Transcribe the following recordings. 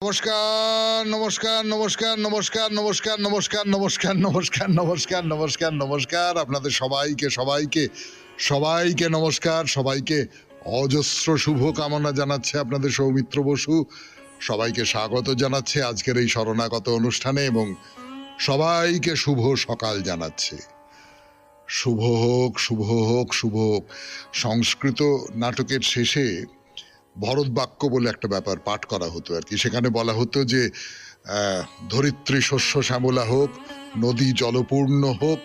নমস্কার নমস্কার নমস্কার নমস্কার নমস্কার নমস্কার নমস্কার নমস্কার নমস্কার নমস্কার নমস্কার আপনাদের সবাইকে সবাইকে সবাইকে নমস্কার, সবাইকে অজস্র শুভ কামনা জানাচ্ছে আপনাদের সৌমিত্র বসু। সবাইকে স্বাগত জানাচ্ছে আজকের এই শরণাগত অনুষ্ঠানে এবং সবাইকে শুভ সকাল জানাচ্ছে। শুভ হোক, শুভ হোক, শুভ হোক। সংস্কৃত নাটকের শেষে ভরত বাক্য বলে একটা ব্যাপার পাঠ করা হতো আর কি। সেখানে বলা হতো যে ধরিত্রী শস্য শ্যামলা হোক, নদী জলপূর্ণ হোক,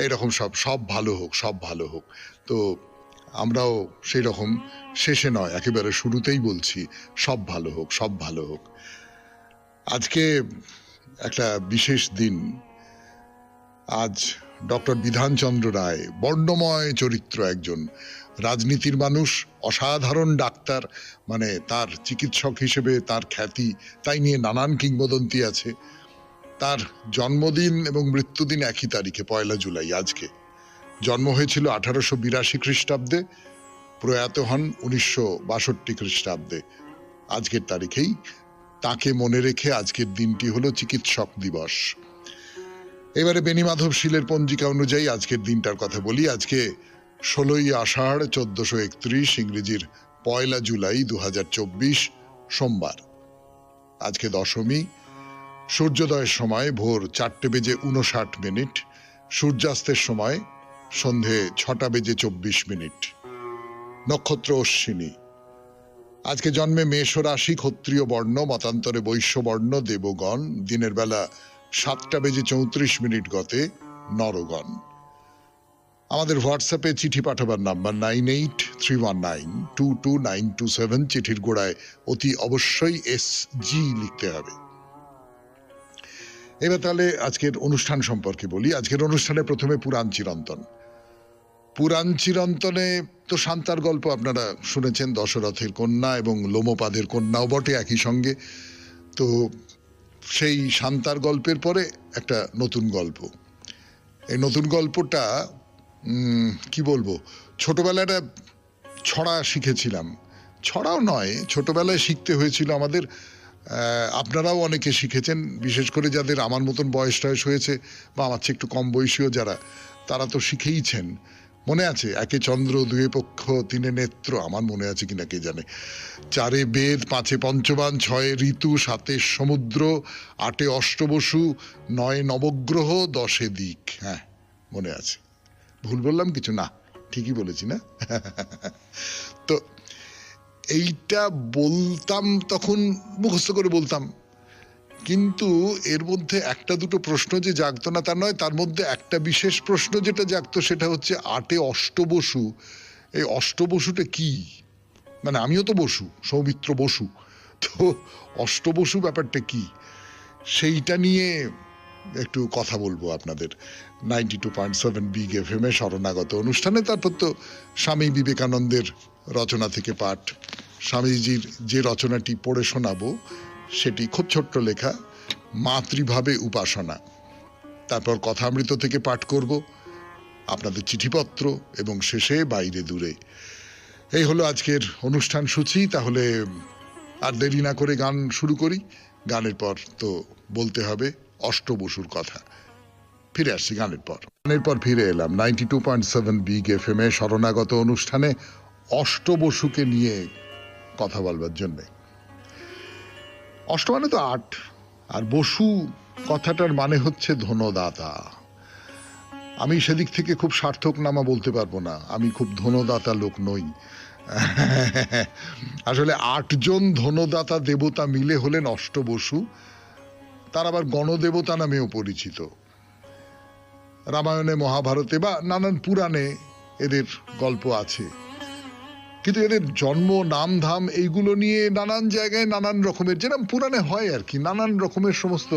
এইরকম সব ভালো হোক, সব ভালো হোক। তো আমরাও সেই রকম শেষে নয়, একেবারে শুরুতেই বলছি সব ভালো হোক, সব ভালো হোক। আজকে একটা বিশেষ দিন। আজ ডক্টর বিধানচন্দ্র রায়, বর্ণময় চরিত্র, একজন রাজনীতির মানুষ, অসাধারণ ডাক্তার, মানে তার চিকিৎসক হিসেবে তার খ্যাতি, তাই নিয়ে নানান কিংবদন্তি আছে। তার জন্মদিন এবং মৃত্যুদিন একই তারিখে, 1 জুলাই। আজকে জন্ম হয়েছিল 1882 খ্রিস্টাব্দে, প্রয়াত হন 1962 খ্রিস্টাব্দে। আজকের তারিখেই তাকে মনে রেখে আজকের দিনটি হলো চিকিৎসক দিবস। এবারে বেণীমাধব শীলের পঞ্জিকা অনুযায়ী আজকের দিনটার কথা বলি। আজকে 16ই আষাঢ় 1431, ইংরেজির 1 জুলাই 2024, সোমবার। আজকে দশমী। সূর্যোদয়ের সময় ভোর 4:59, সূর্যাস্তের সময় সন্ধে 6:24। নক্ষত্র অশ্বিনী। আজকে জন্মে মেষ রাশি, ক্ষত্রিয় বর্ণ, মতান্তরে বৈশ্য বর্ণ, দেবগণ। দিনের বেলা 7:34 গতে নরগণ। আমাদের হোয়াটসঅ্যাপে চিঠি পাঠাবার নাম্বার 9831922927। চিঠির গোড়ায় অতি অবশ্যই SG লিখতে হবে। এবার তাহলে আজকের অনুষ্ঠান সম্পর্কে বলি। আজকের অনুষ্ঠানে প্রথমে পুরাণ চিরন্তন। পুরাণ চিরন্তনে তো শান্তার গল্প আপনারা শুনেছেন, দশরথের কন্যা এবং লোমপাদের কন্যাও বটে একই সঙ্গে। তো সেই শান্তার গল্পের পরে একটা নতুন গল্প। এই নতুন গল্পটা কি বলবো, ছোটবেলায় একটা ছড়া শিখেছিলাম। ছড়াও নয়, ছোটবেলায় শিখতে হয়েছিল আমাদের। আপনারাও অনেকে শিখেছেন, বিশেষ করে যাদের আমার মতন বয়স টয়স হয়েছে বা আমার চেয়ে একটু কম বয়সীও যারা, তারা তো শিখেইছেন। মনে আছে, 1 চন্দ্র, 2 পক্ষ, 3 নেত্র, আমার মনে আছে কিনা কে জানে। 4 বেদ, 5 পঞ্চবান, 6 ঋতু, 7 সমুদ্র, 8 অষ্টবসু, 9 নবগ্রহ, 10 দিক। হ্যাঁ, মনে আছে। ভুল বললাম কিছু? না, ঠিকই বলেছি না? তো এইটা বলতাম, তখন মুখস্থ করে বলতাম, কিন্তু এর মধ্যে একটা দুটো প্রশ্ন যে জাগতো না তা নয়। তার মধ্যে একটা বিশেষ প্রশ্ন যেটা জাগতো সেটা হচ্ছে 8 অষ্টবসু। এই অষ্টবসুটা কি? মানে আমিও তো বসু, সৌমিত্র বসু, তো অষ্টবসু ব্যাপারটা কি, সেইটা নিয়ে একটু কথা বলবো আপনাদের 92.7 বিগ FM শরণাগত অনুষ্ঠানে। তারপর তো স্বামী বিবেকানন্দের রচনা থেকে পাঠ। স্বামীজির যে রচনাটি পড়ে শোনাবো সেটি খুব ছোট্ট লেখা, মাতৃভাবে উপাসনা। তারপর কথামৃত থেকে পাঠ করব, আপনাদের চিঠিপত্র, এবং শেষে বাইরে দূরে। এই হলো আজকের অনুষ্ঠান সূচি। তাহলে আর দেরি না করে গান শুরু করি। গানের পর তো বলতে হবে অষ্টবসুর কথা। ফিরে আসছি গানের পর। ফিরে এলাম 92.7 বিগ FM শরণাগত অনুষ্ঠানে অষ্টবসুকে নিয়ে কথা বলবার জন্যে। অষ্ট মানে তো 8, আর বসু কথাটার মানে হচ্ছে ধনদাতা। আমি সেদিক থেকে খুব সার্থক নামা বলতে পারবো না, আমি খুব ধনদাতা লোক নই। আসলে 8 জন ধনদাতা দেবতা মিলে হলেন অষ্টবসু। তার আবার গণদেবতা নামেও পরিচিত। রামায়ণে, মহাভারতে বা নানান পুরাণে এদের গল্প আছে, কিন্তু এদের জন্ম, নাম ধাম এইগুলো নিয়ে নানান জায়গায় নানান রকমের, যেরকম পুরাণে হয় আর কি, নানান রকমের সমস্ত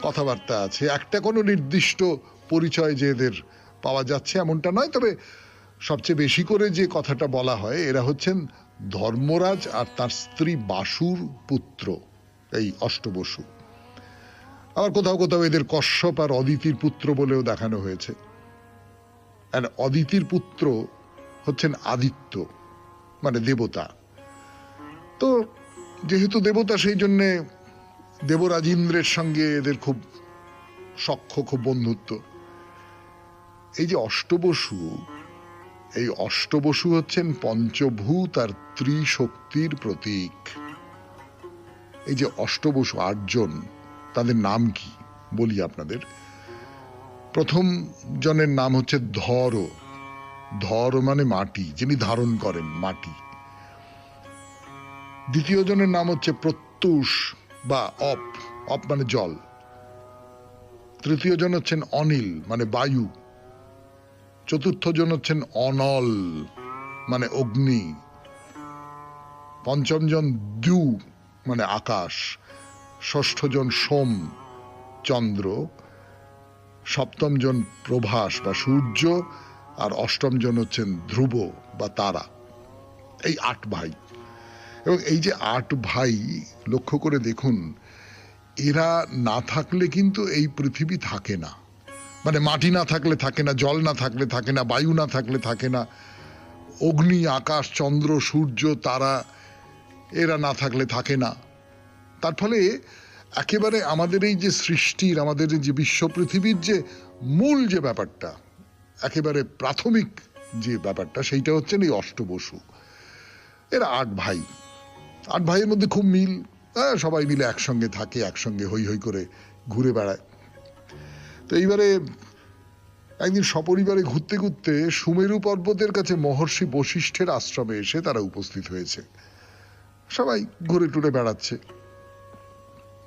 কথাবার্তা আছে। একটা কোনো নির্দিষ্ট পরিচয় যে এদের পাওয়া যাচ্ছে এমনটা নয়। তবে সবচেয়ে বেশি করে যে কথাটা বলা হয়, এরা হচ্ছেন ধর্মরাজ আর তার স্ত্রী বাসুর পুত্র, এই অষ্টবসু। আবার কোথাও কোথাও এদের কশ্যপ আর অদিতির পুত্র বলেও দেখানো হয়েছে। আর অদিতির পুত্র হচ্ছেন আদিত্য, মানে দেবতা। তো যেহেতু দেবতা, সেই জন্যে দেবরাজেন্দ্রের সঙ্গে এদের খুব সখ্য, খুব বন্ধুত্ব। এই যে অষ্টবসু, এই অষ্টবসু হচ্ছেন পঞ্চভূত আর ত্রিশক্তির প্রতীক। এই যে অষ্টবসু ৮ জন, তাদের নাম কি বলি আপনাদের। প্রথম জনের নাম হচ্ছে ধর। ধর মানে মাটি, যিনি ধারণ করেন মাটি। দ্বিতীয় জনের নাম হচ্ছে প্রত্যুষ বা অপ, অপ মানে জল। তৃতীয় জন হচ্ছেন অনিল মানে বায়ু। চতুর্থ জন হচ্ছেন অনল মানে অগ্নি। পঞ্চম জন দ্যু মানে আকাশ। ষষ্ঠ জন সোম চন্দ্র। সপ্তম জন প্রভাস বা সূর্য। আর অষ্টম জন হচ্ছেন ধ্রুব বা তারা। এই ৮ ভাই। এবং এই যে ৮ ভাই, লক্ষ্য করে দেখুন, এরা না থাকলে কিন্তু এই পৃথিবী থাকে না। মানে মাটি না থাকলে থাকে না, জল না থাকলে থাকে না, বায়ু না থাকলে থাকে না, অগ্নি, আকাশ, চন্দ্র, সূর্য, তারা এরা না থাকলে থাকে না। তার ফলে একেবারে আমাদের এই যে সৃষ্টির, আমাদের যে বিশ্ব পৃথিবীর যে মূল যে ব্যাপারটা, একেবারে প্রাথমিক যে ব্যাপারটা, সেইটা হচ্ছে এই অষ্টবসু। এরা ৮ ভাই। ৮ ভাইয়ের মধ্যে খুব মিল। সবাই মিলে একসঙ্গে থাকে, একসঙ্গে হই হই করে ঘুরে বেড়ায়। তো এইবারে একদিন সপরিবারে ঘুরতে ঘুরতে সুমেরু পর্বতের কাছে মহর্ষি বশিষ্ঠের আশ্রমে এসে তারা উপস্থিত হয়েছে। সবাই ঘুরে টুরে বেড়াচ্ছে।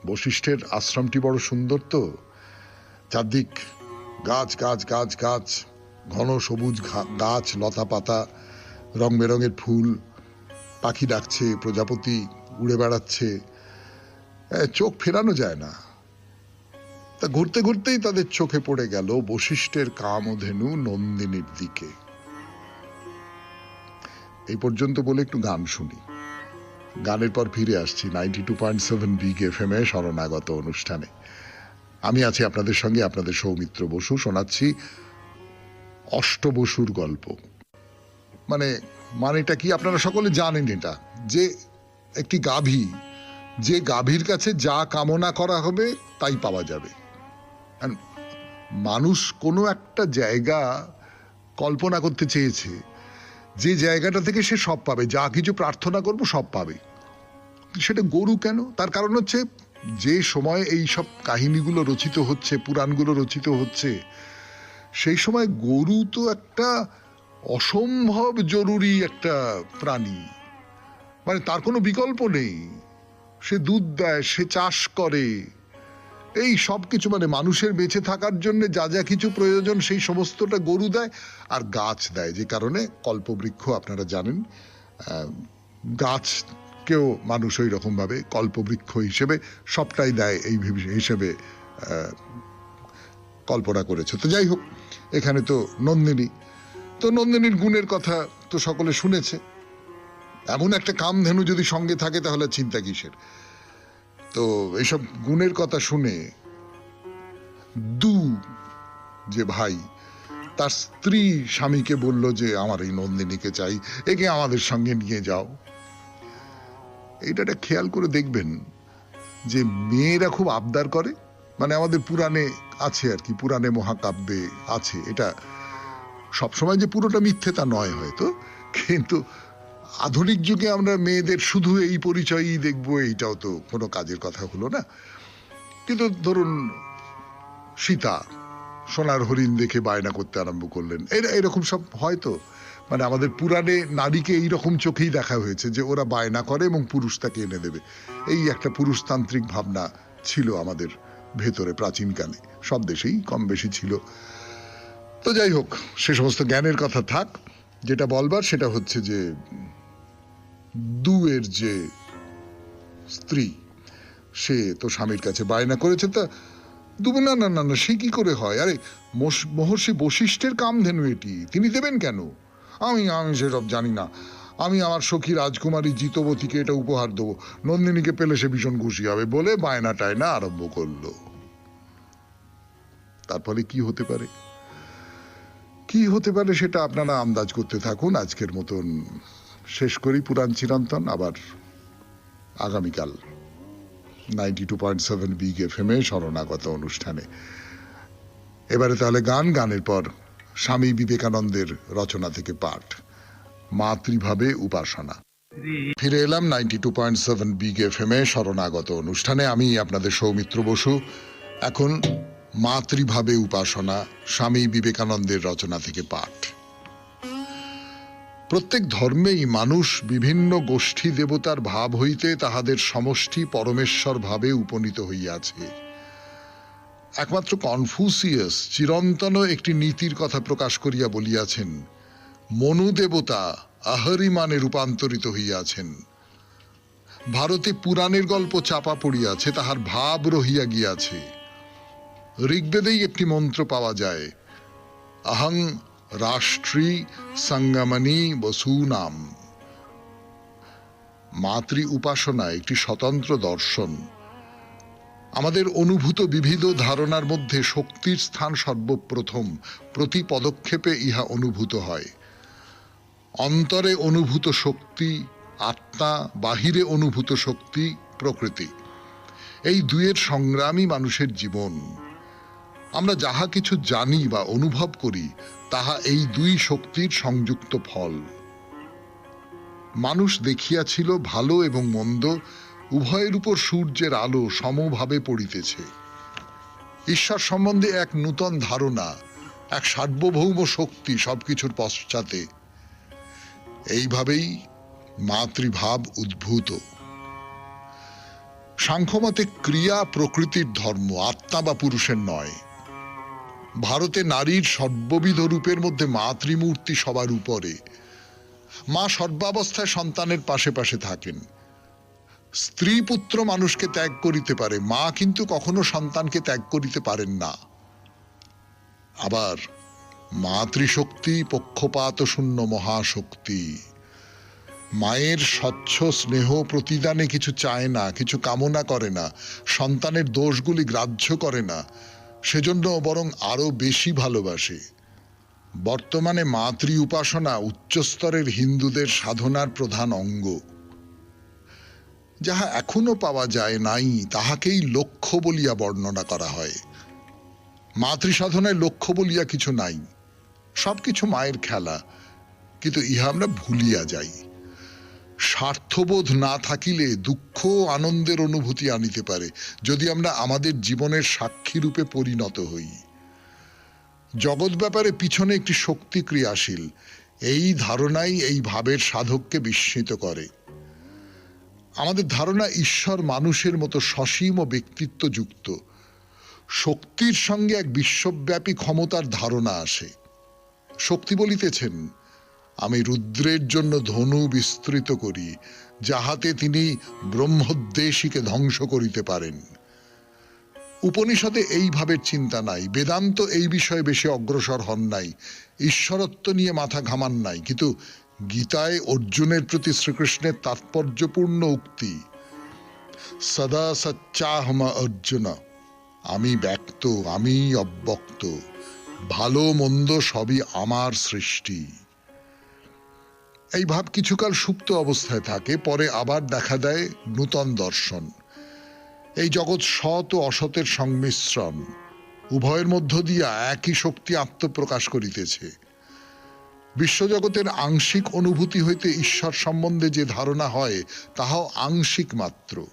বশিষ্ঠের আশ্রমটি বড় সুন্দর, তো চারদিক গাছ গাছ গাছ গাছ, ঘন সবুজ গাছ, লতা পাতা, রং বেরঙের ফুল, পাখি ডাকছে, প্রজাপতি উড়ে বেড়াচ্ছে, চোখ ফেরানো যায় না। তা ঘুরতে ঘুরতেই তাদের চোখে পড়ে গেল বশিষ্ঠের কামধেনু নন্দিনীর দিকে। এই পর্যন্ত বলে একটু গান শুনি, গানের পর ফিরে আসছি 92.7 বিগ FM এ শরণাগত অনুষ্ঠানে। আমি আছি আপনাদের সঙ্গে, আপনাদের সৌমিত্র বসু। শোনাচ্ছি অষ্টবসুর গল্প। মানেটা কি আপনারা সকলে জানেন, এটা যে একটি গাভী, যে গাভীর কাছে যা কামনা করা হবে তাই পাওয়া যাবে। মানুষ কোনো একটা জায়গা কল্পনা করতে চেয়েছে, যে জায়গাটা থেকে সে সব পাবে, যা কিছু প্রার্থনা করব সব পাবে। সেটা গরু কেন? তার কারণ হচ্ছে, যে সময় এই সব কাহিনীগুলো রচিত হচ্ছে, পুরাণগুলো রচিত হচ্ছে, সেই সময় গরু তো একটা অসম্ভব জরুরি একটা প্রাণী। মানে তার কোনো বিকল্প নেই। সে দুধ দেয়, সে চাষ করে, এই সব কিছু, মানে মানুষের বেঁচে থাকার জন্য যা যা কিছু প্রয়োজন সেই সমস্তটা গরু দেয়। আর গাছ দেয়, যে কারণে কল্পবৃক্ষ আপনারা জানেন, গাছকেও মানুষ ওই রকম ভাবে কল্পবৃক্ষ হিসেবে সবটাই দেয় এই হিসেবে কল্পনা করেছে। তো যাই হোক, এখানে তো নন্দিনী, তো নন্দিনীর গুণের কথা তো সকলে শুনেছে। এমন একটা কামধেনু যদি সঙ্গে থাকে তাহলে চিন্তা কিসের। তো এইসব গুণের কথা শুনে দু যে ভাই, তার স্ত্রী স্বামীকে বলল যে আমার এই নন্দিনীকে চাই, একে আমাদের সঙ্গে নিয়ে যাও। এটা খেয়াল করে দেখবেন যে মেয়েরা খুব আবদার করে, মানে আমাদের পুরাণে আছে আর কি, পুরাণে মহাকাব্যে আছে। এটা সবসময় যে পুরোটা মিথ্যে তা নয় হয়তো, কিন্তু আধুনিক যুগে আমরা মেয়েদের শুধু এই পরিচয়ই দেখবো, এইটাও তো কোনো কাজের কথা হলো না। কিন্তু ধরুন সীতা সোনার হরিণ দেখে বায়না করতে আরম্ভ করলেন, এরকম সব হয়তো, মানে আমাদের পুরাণে নারীকে এইরকম চোখেই দেখা হয়েছে যে ওরা বায়না করে এবং পুরুষ তাকে এনে দেবে। এই একটা পুরুষতান্ত্রিক ভাবনা ছিল আমাদের ভেতরে প্রাচীনকালে, সব দেশেই কম বেশি ছিল। তো যাই হোক, সে সমস্ত জ্ঞানের কথা থাক। যেটা বলবার সেটা হচ্ছে যে দুয়ের যে স্ত্রী, সে তো স্বামীর কাছে বায়না করেছে। তা দুবে না না না না, সে কি করে হয়? আরে মহর্ষি বশিষ্ঠের কামধেনু এটি, তিনি দেবেন কেন? আমি সেসব জানি না। আমি আমার সখী রাজকুমারী জিতবতীকে এটা উপহার দেবো, নন্দিনীকে পেলে সে ভীষণ খুশি হবে, বলে বায়না টায়না আরম্ভ করলো। তারপরে কি হতে পারে, কি হতে পারে সেটা আপনারা আন্দাজ করতে থাকুন। আজকের মতন শেষ করি পুরাণ চিরন্তন, আবার আগামীকাল 92.7 বিগ এফএম এ শরণাগত অনুষ্ঠানে। এবারে তাহলে গানের পর স্বামী বিবেকানন্দের রচনা থেকে পাঠ, মাতৃভাবে উপাসনা। ফিরে এলাম 92.7 বিগ এফএম এ শরণাগত অনুষ্ঠানে। আমি আপনাদের সৌমিত্র বসু। এখন মাতৃভাবে উপাসনা, স্বামী বিবেকানন্দের রচনা থেকে পাঠ। প্রত্যেক ধর্মেই মানুষ বিভিন্ন গোষ্ঠী দেবতার ভাব হইতে তাহাদের সমষ্টি পরমেশ্বর ভাবে উপনীত হইয়াছে। একমাত্র কনফুসিয়াস চিরন্তন একটি নীতির কথা প্রকাশ করিয়া বলিয়াছেন, মনু দেবতা আহরিমানে রূপান্তরিত হইয়াছেন। ভারতে পুরাণের গল্প চাপা পড়িয়াছে, তাহার ভাব রহিয়া গিয়াছে। ঋগ্বেদেই একটি মন্ত্র পাওয়া যায়, অহং রাষ্ট্রী সঙ্গমনি বসুনাম। মাতৃ উপাসনা একটি স্বতন্ত্র দর্শন। আমাদের অনুভূত বিবিধ ধারণার মধ্যে শক্তির স্থান সর্বপ্রথম, প্রতি পদক্ষেপে ইহা অনুভূত হয়। অন্তরে অনুভূত শক্তি আত্মা, বাহিরে অনুভূত শক্তি প্রকৃতি। এই দুয়ের সংগ্রামই মানুষের জীবন। আমরা যাহা কিছু জানি বা অনুভব করি তাহা এই দুই শক্তির সংযুক্ত ফল। মানুষ দেখিয়াছিল ভালো এবং মন্দ উভয়ের উপর সূর্যের আলো সমভাবে পড়িতেছে। ঈশ্বর সম্বন্ধে এক নূতন ধারণা, এক সার্বভৌম শক্তি সবকিছুর পশ্চাতে। এইভাবেই মাতৃভাব উদ্ভূত। সাংখ্যমতে ক্রিয়া প্রকৃতির ধর্ম, আত্মা বা পুরুষের নয়। ভারতে নারীর সর্ববিধ রূপের মধ্যে মাতৃমূর্তি সবার উপরে। মা সর্বাবস্থায় সন্তানের পাশে পাশে থাকেন। স্ত্রী পুত্র মানুষকে ত্যাগ করিতে পারে, মা কিন্তু কখনো সন্তানকে ত্যাগ করিতে পারেন না। আবার মাতৃশক্তি পক্ষপাত শূন্য মহাশক্তি। মায়ের স্বচ্ছ স্নেহ প্রতিদানে কিছু চায় না, কিছু কামনা করে না, সন্তানের দোষগুলি গ্রাহ্য করে না, সেজন্য বরং আরো বেশি ভালোবাসে। বর্তমানে মাতৃ উপাসনা উচ্চস্তরের হিন্দুদের সাধনার প্রধান অঙ্গ। যাহা এখনো পাওয়া যায় নাই তাহাকেই লক্ষ্য বলিয়া বর্ণনা করা হয়। মাতৃ সাধনায় লক্ষ্য বলিয়া কিছু নাই, সবকিছু মায়ের খেলা, কিন্তু ইহা আমরা ভুলিয়া যাই। স্বার্থবোধ না থাকিলে দুঃখ আনন্দের অনুভূতি আনিতে পারে, যদি আমরা আমাদের জীবনের সাক্ষী রূপে পরিণত হই। জগৎ ব্যাপারে পিছনে একটি শক্তি ক্রিয়াশীল, এই ধারণাই এই ভাবের সাধককে বিস্মিত করে। আমাদের ধারণা ঈশ্বর মানুষের মতো সসীম ও ব্যক্তিত্ব যুক্ত। শক্তির সঙ্গে এক বিশ্বব্যাপী ক্ষমতার ধারণা আসে। শক্তি বলিতেছেন, আমি রুদ্রের জন্য ধনু বিস্তৃত করি, যাহাতে তিনি ব্রহ্মোদ্দেশীকে ধ্বংস করিতে পারেন। উপনিষদে এই ভাবের চিন্তা নাই, বেদান্ত এই বিষয়ে বেশি অগ্রসর হন নাই, ঈশ্বরত্ব নিয়ে মাথা ঘামান নাই। কিন্তু গীতায় অর্জুনের প্রতি শ্রীকৃষ্ণের তাৎপর্যপূর্ণ উক্তি, সদা সচ্চাহম অর্জুন, আমি ব্যক্ত, আমি অব্যক্ত, ভালো মন্দ সবই আমার সৃষ্টি। এই ভাব কিছুকাল সুপ্ত অবস্থায় থাকে, পরে আবার দেখা দেয় নূতন দর্শন। এই জগৎ সৎ ও অসতের সংমিশ্রণ, উভয়ের মধ্য দিয়া একই শক্তি আত্মপ্রকাশ করিতেছে। বিশ্বজগতের আংশিক অনুভূতি হইতে ঈশ্বর সম্বন্ধে যে ধারণা হয় তাহাও আংশিক মাত্র।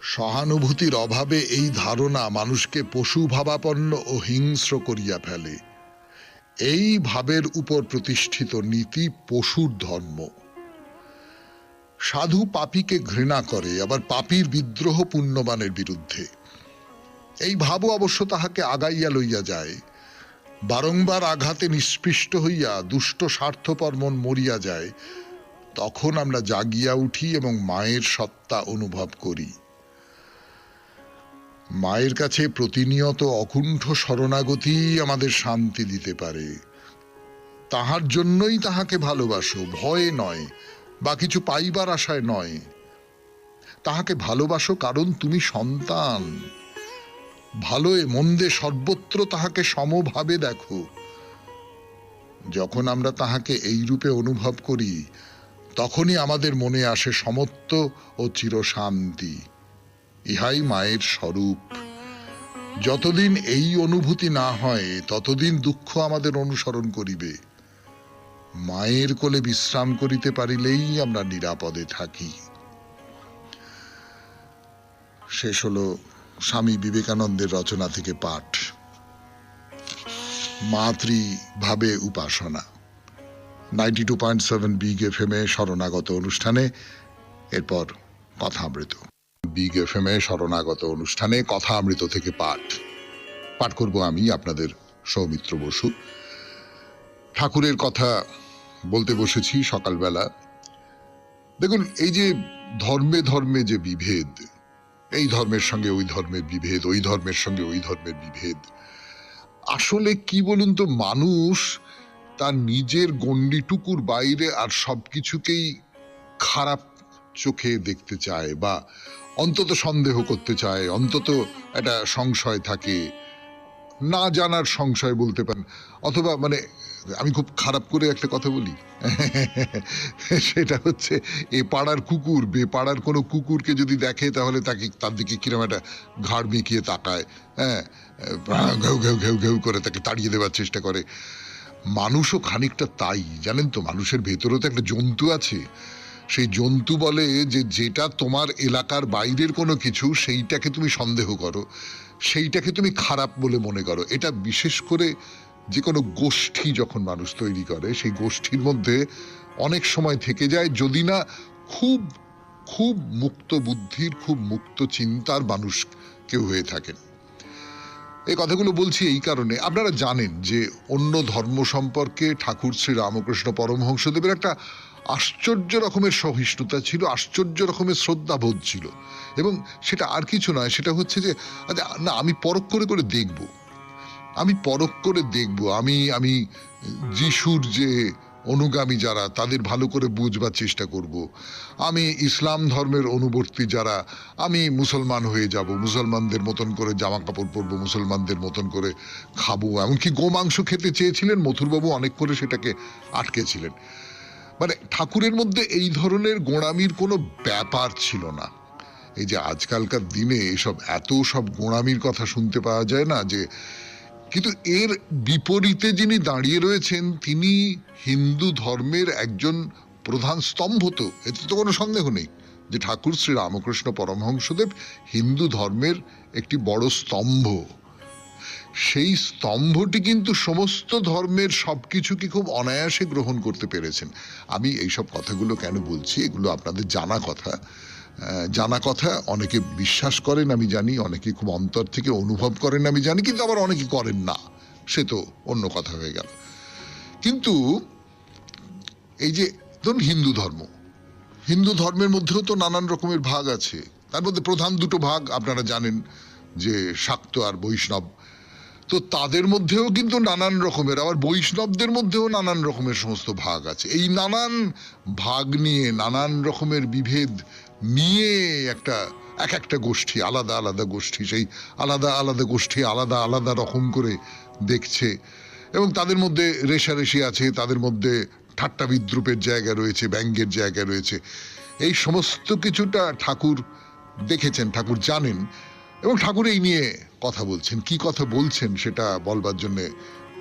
সহানুভূতির অভাবে এই ধারণা মানুষকে পশু ভাবাপন্ন ও হিংস্র করিয়া ফেলে। এই ভাবের উপর প্রতিষ্ঠিত নীতি পশুর ধর্ম। সাধু পাপীকে ঘৃণা করে, আবার পাপীর বিদ্রোহ পুণ্যবানের বিরুদ্ধে। এই ভাবও অবশ্য তাহাকে আগাইয়া লইয়া যায়। বারংবার আঘাতে নিষ্পৃষ্ট হইয়া দুষ্ট স্বার্থপর মন মরিয়া যায়। তখন আমরা জাগিয়া উঠি এবং মায়ের সত্তা অনুভব করি। মায়ের কাছে প্রতিনিয়ত অকুণ্ঠ শরণাগতি আমাদের শান্তি দিতে পারে। তাহার জন্যই তাহাকে ভালোবাসো, ভয়ে নয় বা কিছু পাইবার আশায় নয়। তাহাকে ভালোবাসো কারণ তুমি সন্তান। ভালোয় মন্দে সর্বত্র তাহাকে সমভাবে দেখো। যখন আমরা তাহাকে এই রূপে অনুভব করি, তখনই আমাদের মনে আসে সমত্ব ও চিরশান্তি। ইহাই মায়ের স্বরূপ। যতদিন এই অনুভূতি না হয় ততদিন দুঃখ আমাদের অনুসরণ করিবে। মায়ের কোলে বিশ্রাম করিতে পারিলেই আমরা নিরাপদে থাকি। শেষ হলো স্বামী বিবেকানন্দের রচনা থেকে পাঠ। মাতৃভাবে উপাসনা। 92.7 বিগ এফএম এ শরণাগত অনুষ্ঠানে এরপর কথামৃত। বিগ এফএম এ শরণাগত অনুষ্ঠানে কথামৃত থেকে পাঠ করব আমি, আপনাদের সৌমিত্র বসু। ঠাকুরের কথা বলতে বসেছি সকালবেলা। দেখুন, এই যে ধর্মে ধর্মে যে বিভেদ, এই ধর্মের সঙ্গে ওই ধর্মের বিভেদ, ওই ধর্মের সঙ্গে ওই ধর্মের বিভেদ, আসলে কি বলুন তো, মানুষ তার নিজের গণ্ডিটুকুর বাইরে আর সবকিছুকেই খারাপ চোখে দেখতে চায়, বা অন্তত সন্দেহ করতে চায়, অন্তত একটা সংশয় থাকে, না জানার সংশয় বলতে পারেন। অথবা মানে আমি খুব খারাপ করে একটা কথা বলি, সেটা হচ্ছে এ পাড়ার কুকুর বে পাড়ার কোনো কুকুরকে যদি দেখে তাহলে তার দিকে কিরম একটা ঘাড় মেঁকিয়ে তাকায়, হ্যাঁ, ঘেউ ঘেউ ঘেউ ঘেউ করে তাকে তাড়িয়ে দেওয়ার চেষ্টা করে। মানুষও খানিকটা তাই, জানেন তো। মানুষের ভেতরেও তো একটা জন্তু আছে। সেই জন্তু বলে যে যেটা তোমার এলাকার বাইরের কোনো কিছু, সেইটাকে তুমি সন্দেহ করো, সেইটাকে তুমি খারাপ বলে মনে করো। এটা বিশেষ করে যে কোনো গোষ্ঠী যখন মানুষ তৈরি করে, সেই গোষ্ঠীর মধ্যে অনেক সময় থেকে যায়, যদি না খুব খুব মুক্ত বুদ্ধির, খুব মুক্ত চিন্তার মানুষ কেউ হয়ে থাকেন। এই কথাগুলো বলছি এই কারণে, আপনারা জানেন যে অন্য ধর্ম সম্পর্কে ঠাকুর শ্রী রামকৃষ্ণ পরমহংসদেবের একটা আশ্চর্য রকমের সহিষ্ণুতা ছিল, আশ্চর্য রকমের শ্রদ্ধাবোধ ছিল। এবং সেটা আর কিছু নয়, সেটা হচ্ছে যে না, আমি পরখ করে করে দেখব, আমি পরখ করে দেখব, আমি যিশুর যে অনুগামী যারা, তাদের ভালো করে বুঝবার চেষ্টা করব। আমি ইসলাম ধর্মের অনুবর্তী যারা, আমি মুসলমান হয়ে যাব, মুসলমানদের মতন করে জামা কাপড় পরবো, মুসলমানদের মতন করে খাবো। এমনকি গোমাংস খেতে চেয়েছিলেন মথুরবাবু, অনেক করে সেটাকে আটকেছিলেন। মানে ঠাকুরের মধ্যে এই ধরনের গোঁড়ামির কোনো ব্যাপার ছিল না। এই যে আজকালকার দিনে এসব এত সব গোঁড়ামির কথা শুনতে পাওয়া যায় না, যে কিন্তু এর বিপরীতে যিনি দাঁড়িয়ে রয়েছেন তিনি হিন্দু ধর্মের একজন প্রধান স্তম্ভ। তো এতে তো কোনো সন্দেহ নেই যে ঠাকুর শ্রী রামকৃষ্ণ পরমহংসদেব হিন্দু ধর্মের একটি বড় স্তম্ভ। সেই স্তম্ভটি কিন্তু সমস্ত ধর্মের সবকিছুকে খুব অনায়াসে গ্রহণ করতে পেরেছেন। আমি এইসব কথাগুলো কেন বলছি, এগুলো আপনাদের জানা কথা। অনেকে বিশ্বাস করেন আমি জানি, অনেকে খুব অন্তর থেকে অনুভব করেন আমি জানি, কিন্তু আবার অনেকে করেন না, সে তো অন্য কথা হয়ে গেল। কিন্তু এই যে ধরুন হিন্দু ধর্মের মধ্যেও তো নানান রকমের ভাগ আছে। তার মধ্যে প্রধান দুটো ভাগ আপনারা জানেন, যে শাক্ত আর বৈষ্ণব। তো তাদের মধ্যেও কিন্তু নানান রকমের, আবার বৈষ্ণবদের মধ্যেও নানান রকমের সমস্ত ভাগ আছে। এই নানান ভাগ নিয়ে, নানান রকমের বিভেদ নিয়ে এক একটা গোষ্ঠী, আলাদা আলাদা গোষ্ঠী, সেই আলাদা আলাদা গোষ্ঠী আলাদা আলাদা রকম করে দেখছে। এবং তাদের মধ্যে রেষারেষি আছে, তাদের মধ্যে ঠাট্টা বিদ্রুপের জায়গা রয়েছে, ব্যঙ্গের জায়গা রয়েছে। এই সমস্ত কিছুটা ঠাকুর দেখেছেন, ঠাকুর জানেন, এবং ঠাকুর এই নিয়ে কথা বলছেন। কি কথা বলছেন সেটা বলবার জন্য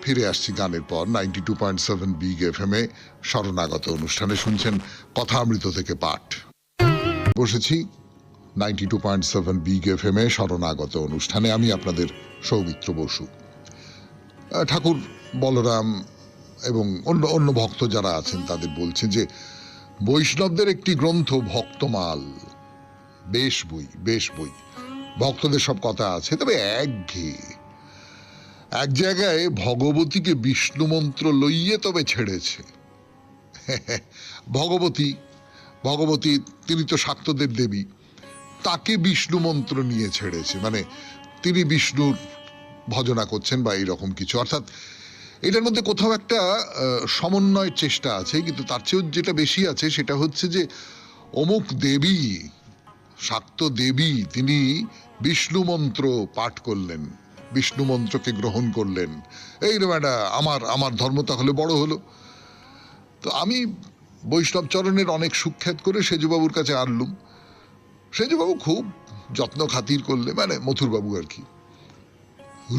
ফিরে আসছি গানের পর। 92.7 বিগ এফএম এ শরণাগত অনুষ্ঠানে শুনছেন কথামৃত থেকে পাঠ। বসেছি 92.7 বিগ এফএম এ শরণাগত অনুষ্ঠানে, আমি আপনাদের সৌমিত্র বসু। ঠাকুর বলরাম এবং অন্য ভক্ত যারা আছেন তাদের বলছেন যে বৈষ্ণবদের একটি গ্রন্থ ভক্তমাল, বেশ বই, ভক্তদের সব কথা আছে, তবে একঘেয়ে। এক জায়গায় ভগবতীকে বিষ্ণু মন্ত্র লইয়ে তবে ছেড়েছে। ভগবতী তিনি তো শাক্তদের দেবী, তাকে বিষ্ণু মন্ত্র নিয়ে ছেড়েছে, মানে তিনি বিষ্ণুর ভজনা করছেন বা এইরকম কিছু। অর্থাৎ এটার মধ্যে কোথাও একটা সমন্বয়ের চেষ্টা আছে, কিন্তু তার চেয়েও যেটা বেশি আছে সেটা হচ্ছে যে অমুক দেবী, শাক্ত দেবী, তিনি বিষ্ণু মন্ত্র পাঠ করলেন, বিষ্ণু মন্ত্রকে গ্রহণ করলেন। এইরকম একটা আমার ধর্ম তাহলে বড় হলো। তো আমি বৈষ্ণব চরণের অনেক সুখ্যাত করে সেজুবাবুর কাছে আনলুম। সেজুবাবু খুব যত্ন খাতির করলে, মানে মথুরবাবু আর কি,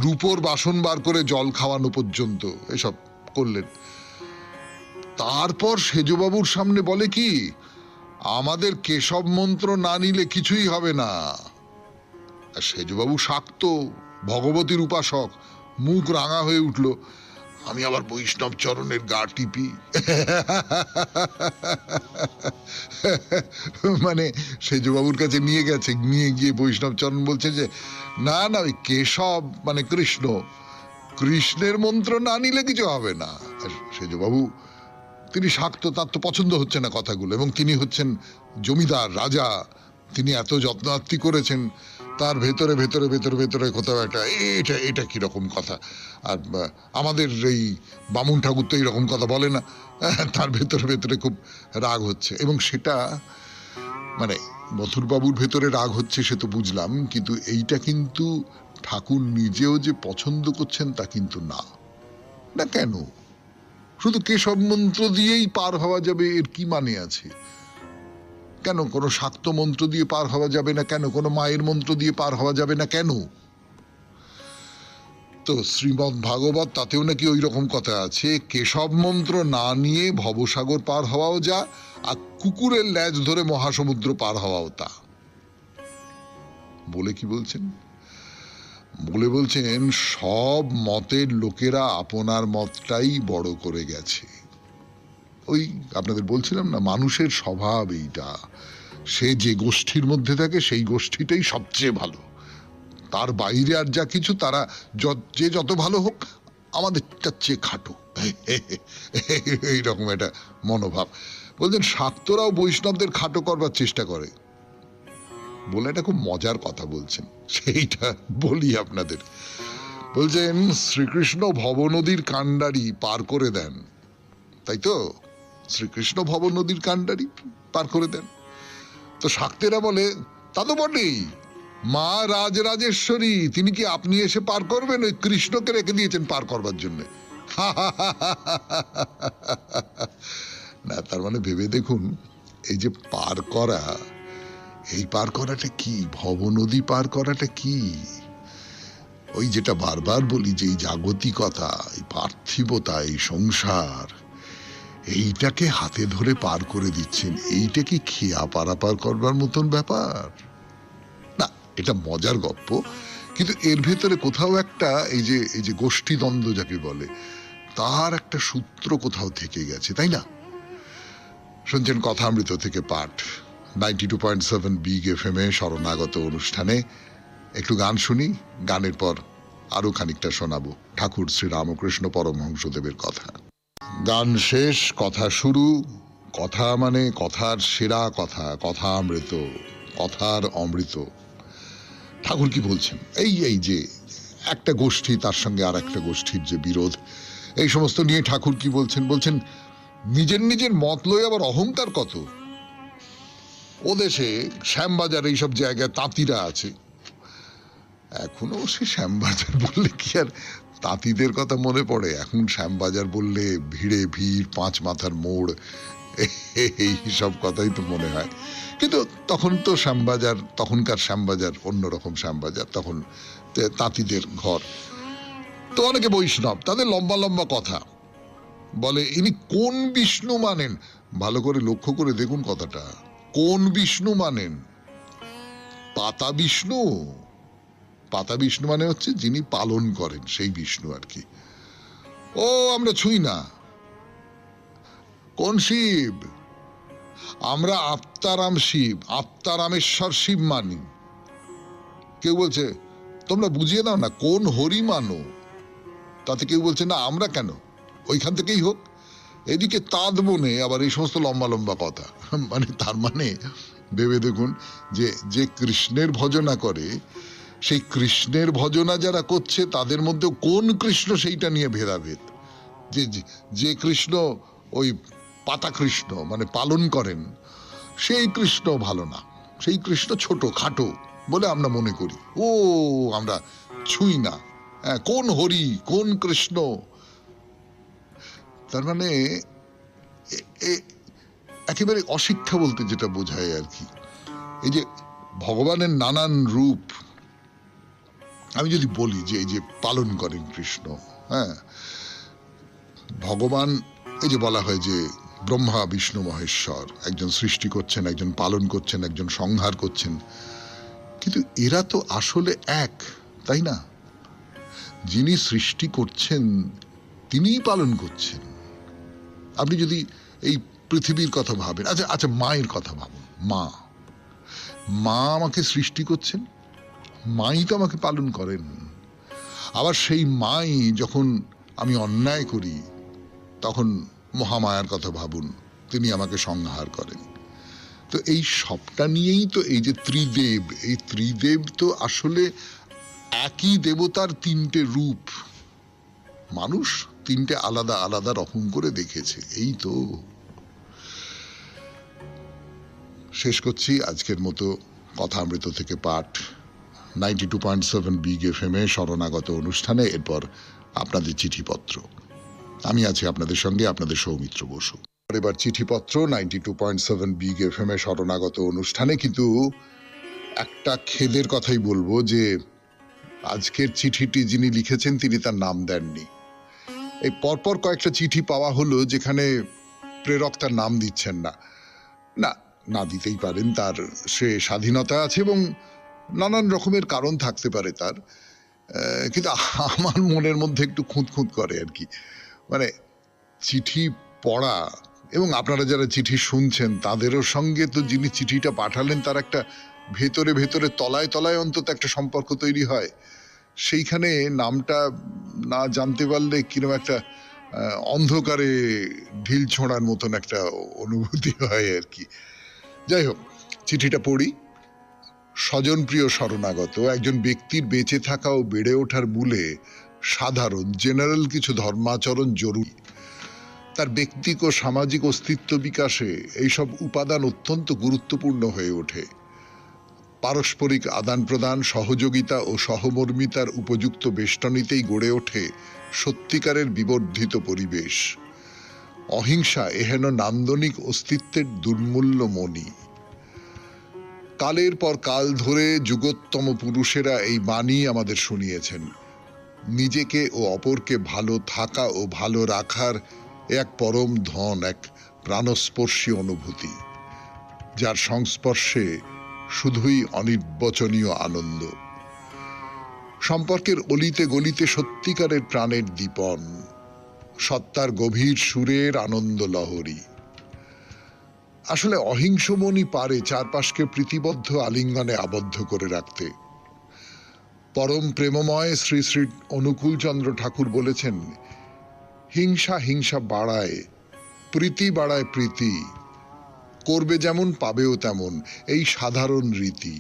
রূপোর বাসন বার করে জল খাওয়ানো পর্যন্ত এসব করলেন। তারপর সেজবাবুর সামনে বলে কি, আমাদের কেশব মন্ত্র না নিলে কিছুই হবে না। আর সেজবাবু শাক্ত, ভগবতীর উপাসক, মুখ রাঙা হয়ে উঠল। আমি আবার বৈষ্ণব চরণের গা টিপি। মানে সেজবাবুর কাছে নিয়ে গেছে, নিয়ে গিয়ে বৈষ্ণব চরণ বলছে যে না না, ওই কেশব মানে কৃষ্ণ, কৃষ্ণের মন্ত্র না নিলে কিছু হবে না। সেজবাবু তিনি শাক্ত, তার তো পছন্দ হচ্ছে না কথাগুলো, এবং তিনি হচ্ছেন জমিদার রাজা, তিনি এত যত্নার্থী করেছেন, তার ভেতরে ভেতরে ভেতরে ভেতরে কোথাও একটা এটা এটা কিরকম কথা। আর আমাদের এই বামুন ঠাকুর তো এইরকম কথা বলে না। তার ভেতরে ভেতরে খুব রাগ হচ্ছে, এবং সেটা মানে মথুরবাবুর ভেতরে রাগ হচ্ছে সে তো বুঝলাম, কিন্তু এইটা কিন্তু ঠাকুর নিজেও যে পছন্দ করছেন তা কিন্তু না। না কেন? শুধু কেশব মন্ত্র দিয়েই পার হওয়া যাবে এর কি মানে আছে? কেন কোনো শাক্ত মন্ত্র দিয়ে পার হওয়া যাবে না কেন? কোনো মায়ের মন্ত্র দিয়ে পার হওয়া যাবে না কেন? তো শ্রীমদ্ ভাগবত তাতেও নাকি ওই রকম কথা আছে, কেশব মন্ত্র না নিয়ে ভবসাগর পার হওয়াও যা, আর কুকুরের ল্যাজ ধরে মহাসমুদ্র পার হওয়াও তা। বলে কি বলছেন? বলে বলছেন সব মতের লোকেরা আপনার মতটাই বড় করে গেছে। ওই আপনাদের বলছিলাম না, মানুষের স্বভাব এইটা, সে যে গোষ্ঠীর মধ্যে থাকে সেই গোষ্ঠীটাই সবচেয়ে ভালো, তার বাইরে আর যা কিছু তারা যে যত ভালো হোক আমাদেরটার চেয়ে খাটো, এইরকম একটা মনোভাব। বলছেন শাক্তরাও বৈষ্ণবদের খাটো করবার চেষ্টা করে বলে এটা খুব মজার কথা বলছেন, সেইটা বলি আপনাদের। বলছেন শ্রীকৃষ্ণ ভবনদীর কাণ্ডারি পার করে দেন, তাই তো? শ্রীকৃষ্ণ ভবনদীর কাণ্ডারি পার করে দেন। তো শাক্তেরা বলে তা তো বটেই, মা রাজরাজেশ্বরী, তিনি কি আপনি এসে পার করবেন? ওই কৃষ্ণকে রেখে দিয়েছেন পার করবার জন্য। না, তার মানে ভেবে দেখুন, এই যে পার করা, এই পার করাটা কি, ভবনদী পার করাটা কি? ওই যেটা বারবার বলি যে এই জাগতিকতা, এই পার্থিবতা, এই সংসার, এইটাকে হাতে ধরে পার করে দিচ্ছেন। এইটা কি খেয়া পারাপার করবার মতন ব্যাপার না। এটা মজার গল্প, কিন্তু এর ভেতরে কোথাও একটা এই যে গোষ্ঠীদ্বন্দ্ব যাকে বলে, তার একটা সূত্র কোথাও থেকে গেছে, তাই না? শুনছেন কথামৃত থেকে পাঠ, 92.7 বিগ FM এ শরণাগত অনুষ্ঠানে। একটু গান শুনি, গানের পর আরো খানিকটা শোনাবো ঠাকুর শ্রী রামকৃষ্ণ পরমহংসদেবের কথা। গান শেষ, কথা শুরু। কথা মানে কথার সেরা কথা, কথামৃত, কথার অমৃত। ঠাকুর কি বলছেন? এই যে একটা গোষ্ঠী তার সঙ্গে আর একটা গোষ্ঠীর যে বিরোধ, এই সমস্ত নিয়ে ঠাকুর কি বলছেন? বলছেন নিজের নিজের মত লয়ে আবার অহংকার কত। ও দেশে শ্যামবাজার এইসব জায়গায় তাঁতিরা আছে, এখনো সে শ্যামবাজার বললে কি আর তাঁতিদের কথা মনে পড়ে? এখন শ্যামবাজার বললে ভিড়ে ভিড়, পাঁচ মাথার মোড়, এই সব কথাই তো মনে হয়। কিন্তু তখন তো শ্যামবাজার, তখনকার শ্যামবাজার অন্যরকম শ্যামবাজার, তখন তাঁতিদের ঘর। তো অনেকে বৈষ্ণব, তাদের লম্বা লম্বা কথা বলে। ইনি কোন বিষ্ণু মানেন? ভালো করে লক্ষ্য করে দেখুন কথাটা, কোন বিষ্ণু মানেন? পাতা বিষ্ণু। পাতা বিষ্ণু মানে হচ্ছে যিনি পালন করেন, সেই বিষ্ণু আর কি। ও আমরা ছুঁই না। কোন শিব? আমরা আত্মারাম শিব, আত্মারামেশ্বর শিব মানি। কেউ বলছে তোমরা বুঝিয়ে দাও না, কোন হরি মানো? তাতে কেউ বলছে না আমরা কেন, ওইখান থেকেই হোক। এদিকে তাঁত বনে আবার এই সমস্ত লম্বা লম্বা কথা। মানে তার মানে ভেবে দেখুন, যে কৃষ্ণের ভজনা করে, সেই কৃষ্ণের ভজনা যারা করছে তাদের মধ্যে কোন কৃষ্ণ সেইটা নিয়ে ভেদাভেদ। যে কৃষ্ণ ওই পাতা কৃষ্ণ মানে পালন করেন, সেই কৃষ্ণ ভালো না, সেই কৃষ্ণ ছোট খাটো বলে আমরা মনে করি, ও আমরা ছুঁই না। কোন হরি, কোন কৃষ্ণ? তার মানে একেবারে অশিক্ষা বলতে যেটা বোঝায় আর কি। এই যে ভগবানের নানান রূপ আমি যদি বলি যে এই যে পালন করেন কৃষ্ণ, হ্যাঁ, ভগবান, এই যে বলা হয় যে ব্রহ্মা বিষ্ণু মহেশ্বর, একজন সৃষ্টি করছেন, একজন পালন করছেন, একজন সংহার করছেন, কিন্তু এরা তো আসলে এক, তাই না? যিনি সৃষ্টি করছেন তিনিই পালন করছেন। আপনি যদি এই পৃথিবীর কথা ভাবেন, আচ্ছা আচ্ছা মায়ের কথা ভাবুন, মা মা আমাকে সৃষ্টি করছেন, মাই তো আমাকে পালন করেন। আবার সেই মাই যখন আমি অন্যায় করি তখন মহামায়ার কথা ভাবুন, তিনি আমাকে সংহার করেন। তো এই সবটা নিয়েই তো এই যে ত্রিদেব, এই ত্রিদেব তো আসলে একই দেবতার তিনটে রূপ। মানুষ তিনটে আলাদা আলাদা রকম করে দেখেছে। এই তো শেষ করছি আজকের মতো কথামৃত থেকে পাঠ 92.7 বিগ এফএম এ শরণাগত অনুষ্ঠানে। এরপর আপনাদের চিঠিপত্র। আমি আছি আপনাদের সঙ্গে, আপনাদের সৌমিত্র বসু। এবার চিঠিপত্র 92.7 বিগ এফএম এ শরণাগত অনুষ্ঠানে। কিন্তু একটা খেদের কথাই বলবো যে আজকের চিঠিটি যিনি লিখেছেন তিনি তার নাম দেননি। এই পরপর কয়েকটা চিঠি পাওয়া হলো যেখানে প্রেরক তার নাম দিচ্ছেন না। না, না দিতেই পারেন, তার সে স্বাধীনতা আছে এবং নানান রকমের কারণ থাকতে পারে তার। কিন্তু আমার মনের মধ্যে একটু খুঁত করে আর কি। মানে চিঠি পড়া এবং আপনারা যারা চিঠি শুনছেন তাদেরও সঙ্গে তো যিনি চিঠিটা পাঠালেন তার একটা ভেতরে ভেতরে তলায় তলায় অন্তত একটা সম্পর্ক তৈরি হয়। সেইখানে নামটা না জানতে পারলে কিরকম একটা অন্ধকারে ঢিল ছোঁড়ার মতন একটা অনুভূতি হয় আর কি। যাই হোক, চিঠিটা পড়ি। স্বজনপ্রিয় শরণাগত, একজন ব্যক্তির বেঁচে থাকা ও বেড়ে ওঠার মূলে সাধারণ জেনারেল কিছু ধর্মাচরণ জরুরি। তার ব্যক্তিক ও সামাজিক অস্তিত্ব বিকাশে এইসব উপাদান অত্যন্ত গুরুত্বপূর্ণ হয়ে ওঠে। পারস্পরিক আদান প্রদান, সহযোগিতা ও সহমর্মিতার উপযুক্ত বেষ্টনীতেই গড়ে ওঠে সত্যিকারের বিবর্ধিত পরিবেশ। অহিংসা এহেন নান্দনিক অস্তিত্বের দুর্মূল্য মণি। কালের পর কাল ধরে যুগোত্তম পুরুষেরা এই বাণী আমাদের শুনিয়েছেন। নিজেকে ও অপরকে ভালো থাকা ও ভালো রাখার এক পরম ধন, এক প্রাণস্পর্শী অনুভূতি, যার সংস্পর্শে শুধুই অনির্বচনীয় আনন্দ। সম্পর্কের অলিতে গলিতে সত্যিকারের প্রাণের দীপন, সত্তার গভীর সুরের আনন্দ লহরী। আসলে অহিংস মনই পারে চারপাশকে প্রীতিবদ্ধ আলিঙ্গনে আবদ্ধ করে রাখতে। পরম প্রেমময় শ্রী শ্রী অনুকূলচন্দ্র ঠাকুর বলেছেন, হিংসা হিংসা বাড়ায়, প্রীতি বাড়ায় প্রীতি, করবে যেমন পাবেও তেমন, এই সাধারণ রীতি।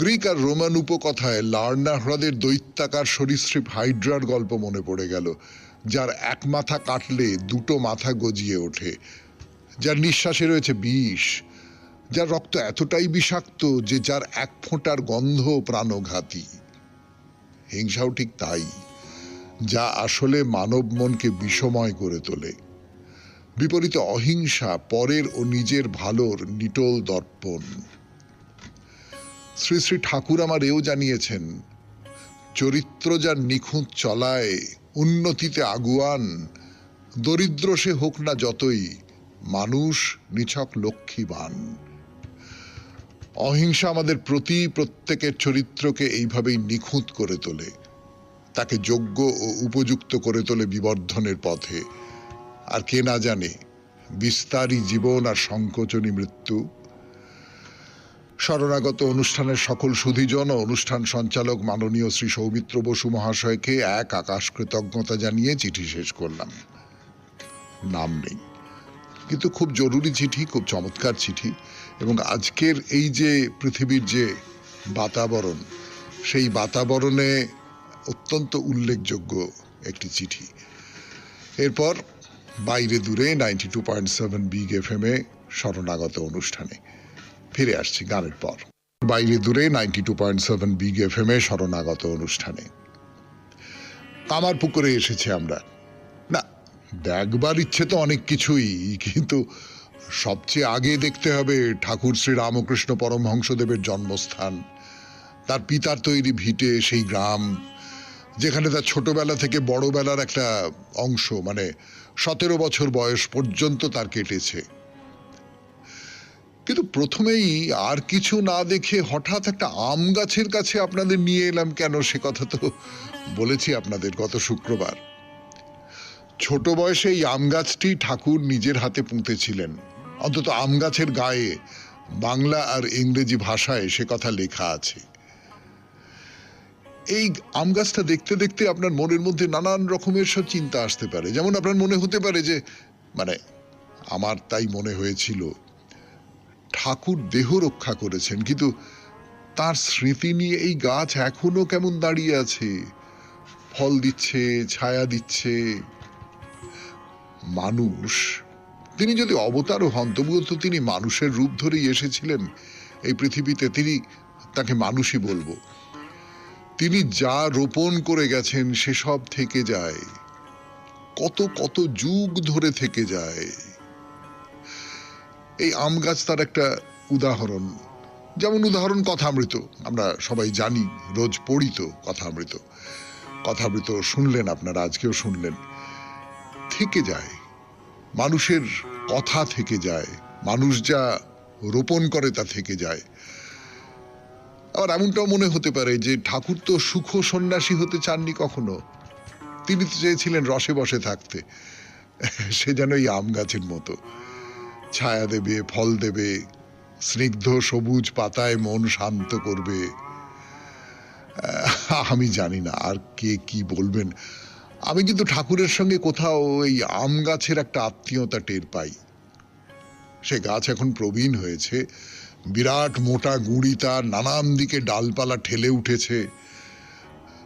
গ্রিক আর রোমান উপকথায় লার্না হ্রদের দৈত্যাকার সরীসৃপ হাইড্রার গল্প মনে পড়ে গেল, যার এক মাথা কাটলে দুটো মাথা গজিয়ে ওঠে, যার নিঃশ্বাসে রয়েছে বিষ, যার রক্ত এতটাই বিষাক্ত যে যার এক ফোঁটার গন্ধ প্রাণঘাতী। হিংসাও ঠিক তাই, যা আসলে মানব মনকে বিষময় করে তোলে। বিপরীতে অহিংসা পরের ও নিজের ভালোর নিটোল দর্পণ। শ্রী শ্রী ঠাকুর আমার এও জানিয়েছেন, চরিত্র যার নিখুঁত চলায় উন্নতিতে আগুয়ান, দরিদ্র সে হোক না যতই, মানুষ নিছক লক্ষ্মীবান। অহিংসা আমাদের প্রত্যেকের চরিত্রকে এইভাবেই নিখুঁত করে তোলে, তাকে যোগ্য ও উপযুক্ত করে তোলে বিবর্ধনের পথে। আর কে না জানে বিস্তারী জীবন আর সংকোচনী মৃত্যু। শরণাগত অনুষ্ঠানের সকল সুধীজন ও অনুষ্ঠান সঞ্চালক মাননীয় শ্রী সৌমিত্র বসু মহাশয়কে এক আকাশ কৃতজ্ঞতা জানিয়ে চিঠি শেষ করলাম। নাম নেই, কিন্তু খুব জরুরি চিঠি, খুব চমৎকার চিঠি, এবং আজকের এই যে পৃথিবীর যে বাতাবরণ, সেই বাতাবরণে অত্যন্ত উল্লেখযোগ্য একটি চিঠি। এরপর বাইরে দূরে 92.7 বিগ এফএম এ শরণাগত অনুষ্ঠানে ফিরে আসছি গানের পর। বাইরে দূরে 92.7 বিগ এফএম এ শরণাগত অনুষ্ঠানে। কামার পুকুরে এসেছি আমরা। না, দেখবার ইচ্ছে তো অনেক কিছুই, কিন্তু সবচেয়ে আগে দেখতে হবে ঠাকুর শ্রী রামকৃষ্ণ পরমহংসদেবের জন্মস্থান, তার পিতার তৈরি ভিটে, সেই গ্রাম যেখানে তার ছোটবেলা থেকে বড়বেলার একটা অংশ, মানে 17 বছর বয়স পর্যন্ত তার কেটেছে। কিন্তু প্রথমেই আর কিছু না দেখে হঠাৎ একটা আম গাছের কাছে আপনাদের নিয়ে এলাম কেন, সে কথা তো বলেছি আপনাদের গত শুক্রবার। ছোট বয়সে এই আম গাছটি ঠাকুর নিজের হাতে পুঁতেছিলেন, অন্তত আম গাছের গায়ে বাংলা আর ইংরেজি ভাষায় সে কথা লেখা আছে। এই আম গাছটা দেখতে দেখতে আপনার মনের মধ্যে নানান রকমের সব চিন্তা আসতে পারে। যেমন আপনার মনে হতে পারে যে, মানে আমার তাই মনে হয়েছিল, ঠাকুর দেহ রক্ষা করেছেন, কিন্তু তার স্মৃতি নিয়ে এই গাছ এখনো কেমন দাঁড়িয়ে আছে, ফল দিচ্ছে, ছায়া দিচ্ছে। মানুষ, তিনি যদি অবতারও হন তবুও তো তিনি মানুষের রূপ ধরেই এসেছিলেন এই পৃথিবীতে। তিনি, তাকে মানুষই বলবো। তিনি যা রোপণ করে গেছেন সেসব থেকে যায়, কত কত যুগ ধরে থেকে যায়। এই আম গাছ তার একটা উদাহরণ। যেমন উদাহরণ কথামৃত, আমরা সবাই জানি, রোজ পড়ি তো কথামৃত। কথামৃত শুনলেন আপনারা, আজকেও শুনলেন। থেকে যায়, মানুষের কথা থেকে যায়, মানুষ যা রোপণ করে তা থেকে যায়। আবার এমনটাও মনে হতে পারে যে ঠাকুর তো সুখ সন্ন্যাসী হতে চাননি কখনো, তিনি তো চেয়েছিলেন রসে বসে থাকতে। সে যেন এই আম গাছের মতো, ছায়া দেবে, ফল দেবে, স্নিগ্ধ সবুজ পাতায় মন শান্ত করবে। আমি জানি না আর কে কি বলবেন, আমি কিন্তু ঠাকুরের সঙ্গে কোথাও এই আম গাছের একটা আত্মীয়তা টের পাই। সে গাছ এখন প্রবীণ হয়েছে, বিরাট মোটা গুঁড়ি, তার নানান দিকে ডালপালা ঠেলে উঠেছে,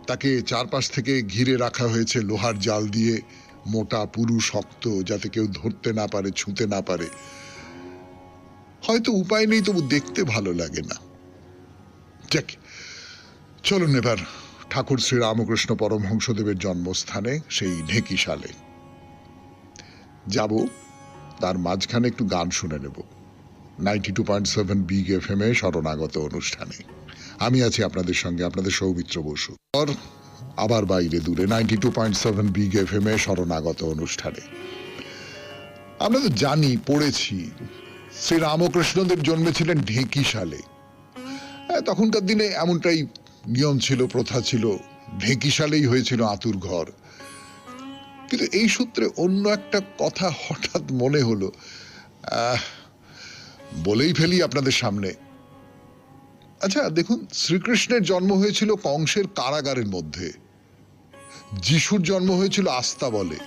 তাকে চারপাশ থেকে ঘিরে রাখা হয়েছে লোহার জাল দিয়ে, মোটা পুরু শক্ত, যাতে কেউ ধরতে না পারে, ছুঁতে না পারে। হয়তো উপায় নেই, তবু দেখতে ভালো লাগে না। যাক, চলুন এবার ঠাকুর শ্রী রামকৃষ্ণ পরমহংসদেবের জন্মস্থানে, সেই ঢেঁকিশালে যাব। তার মাঝখানে একটু গান শুনে নেব 92.7 বিগ FM এ শরণাগত অনুষ্ঠানে। আমি আছি আপনাদের সঙ্গে, আপনাদের সৌমিত্র বসু। আবার বাইরে দূরে 92.7 বিগ FM এ শরণাগত অনুষ্ঠানে। আমরা তো জানি, পড়েছি, শ্রী রামকৃষ্ণদেব জন্মেছিলেন ঢেঁকিশালে। তখনকার দিনে এমনটাই নিয়ম ছিল, প্রথা ছিল, ঢেঁকিশালেই হয়েছিল আতুর ঘর। কিন্তু এই সূত্রে অন্য একটা কথা হঠাৎ মনে হলো, বলেই ফেলি আপনাদের সামনে। আচ্ছা দেখুন, শ্রীকৃষ্ণের জন্ম হয়েছিল কংসের কারাগারের মধ্যে, যিশুর জন্ম হয়েছিল আস্তাবলে,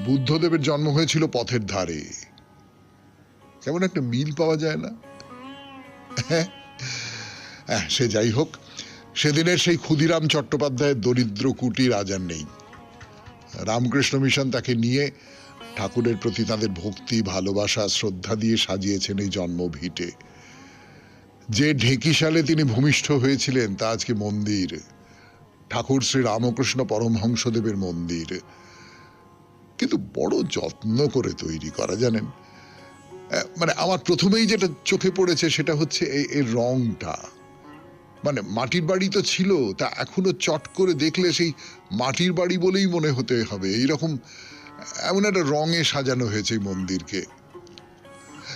বুদ্ধদেবের জন্ম হয়েছিল পথের ধারে। কেমন একটা মিল পাওয়া যায় না? সে যাই হোক, সেদিনের সেই ক্ষুদিরাম চট্টোপাধ্যায়ের দরিদ্র কুটির আজ আর নেই। রামকৃষ্ণ মিশন তাকে নিয়ে ঠাকুরের প্রতি তাদের ভক্তি, ভালোবাসা, শ্রদ্ধা দিয়ে সাজিয়েছেন এই জন্মভিটে। যে ঢেঁকিশালে তিনি ভূমিষ্ঠ হয়েছিলেন তা আজকে মন্দির, ঠাকুর শ্রী রামকৃষ্ণ পরমহংসদেবের মন্দির। কিন্তু বড় যত্ন করে তৈরি করা, জানেন। মানে আমার প্রথমেই যেটা চোখে পড়েছে সেটা হচ্ছে এর রংটা। মানে মাটির বাড়ি তো ছিল, তা এখনো চট করে দেখলে সেই মাটির বাড়ি বলেই মনে হতে হবে, এইরকম এমন একটা রঙে সাজানো হয়েছে এই মন্দিরকে,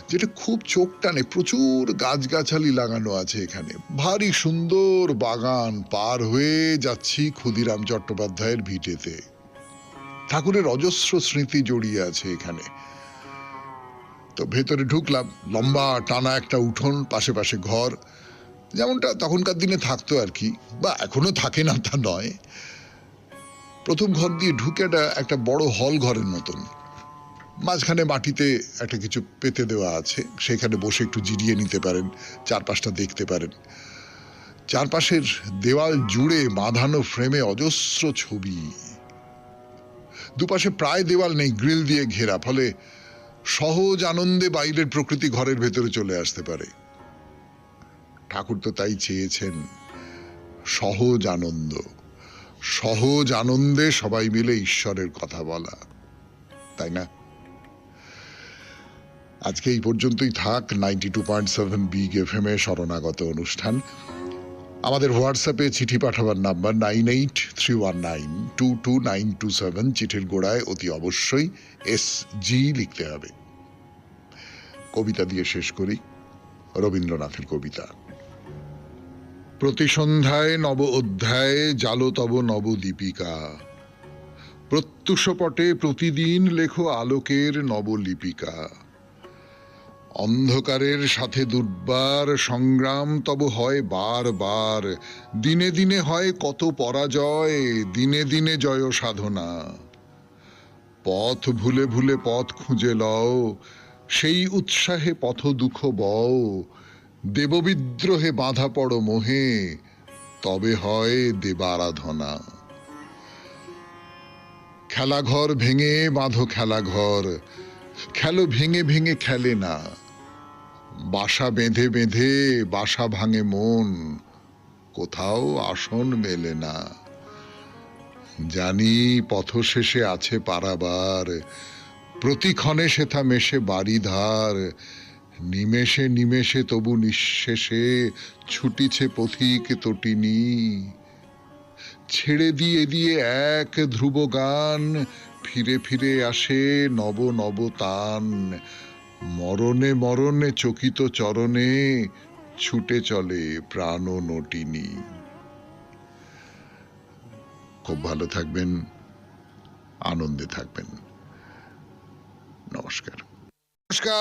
যেটা খুব চোখ টানে। প্রচুর গাছগাছালি লাগানো আছে এখানে, ভারী সুন্দর বাগান। পার হয়ে যাচ্ছি ক্ষুদিরাম চট্টোপাধ্যায়ের ভিটেতে। ঠাকুরের অজস্র স্মৃতি জড়িয়ে আছে এখানে। তো ভেতরে ঢুকলাম, লম্বা টানা একটা উঠোন, পাশে পাশে ঘর, যেমনটা তখনকার দিনে থাকতো আর কি, বা এখনো থাকে না তা নয়। প্রথম ঘর দিয়ে ঢুকে একটা বড় হল ঘরের মতন, মাঝখানে মাটিতে একটা কিছু পেতে দেওয়া আছে, সেখানে বসে একটু জিরিয়ে নিতে পারেন, চারপাশটা দেখতে পারেন। চারপাশের দেওয়াল জুড়ে বাঁধানো ফ্রেমে অজস্র ছবি, দুপাশে প্রায় দেওয়াল নেই, গ্রিল দিয়ে ঘেরা, ফলে সহজ আনন্দে বাইরের প্রকৃতি ঘরের ভেতরে চলে আসতে পারে। ঠাকুর তো তাই চেয়েছেন, সহজ আনন্দ, সহজ আনন্দে সবাই মিলে ঈশ্বরের কথা বলা, তাই না? আজকে এই পর্যন্তই থাক 92.7 বিগ এফএম এ শরণাগত অনুষ্ঠান। আমাদের হোয়াটসঅ্যাপে চিঠি পাঠাবার নাম্বার 9831922927। চিঠির গোড়ায় অতি অবশ্যই SG লিখতে হবে। কবিতা দিয়ে শেষ করি, রবীন্দ্রনাথের কবিতা। প্রতি সন্ধ্যায় নব অধ্যায়ে জালো তব নবদীপিকা, প্রত্যুষপটে প্রতিদিন লেখো আলোকের নবলিপিকা। অন্ধকারের সাথে দুর্বার সংগ্রাম তব হয় বার বার, দিনে দিনে হয় কত পরাজয়, দিনে দিনে জয় সাধনা। পথ ভুলে ভুলে পথ খুঁজে লও, সেই উৎসাহে পথ দুঃখ বও। দেববিদ্রোহে বাঁধা পড়ো মোহে, তবে হয় দেবারাধনা। খেলাঘর ভেঙে বাঁধো খেলাঘর, খেলো ভেঙে ভেঙে খেলে না। বাসা বেঁধে বেঁধে বাসা ভাঙে মন, কোথাও আসন মেলে না। জানি পথ শেষে আছে পারাবার, প্রতিক্ষণে সেথা মেশে বাড়িধার। নিমেষে নিমেষে তবু নিঃশেষে ছুটিছে পথিক তটিনী। ছেড়ে দিয়ে দিয়ে এক ধ্রুব গান, ফিরে ফিরে আসে নব নব তান। মরণে মরণে চকিত চরণে, ছুটে চলে প্রাণ নটিনী। খুব ভালো থাকবেন, আনন্দে থাকবেন। নমস্কার। নমস্কার।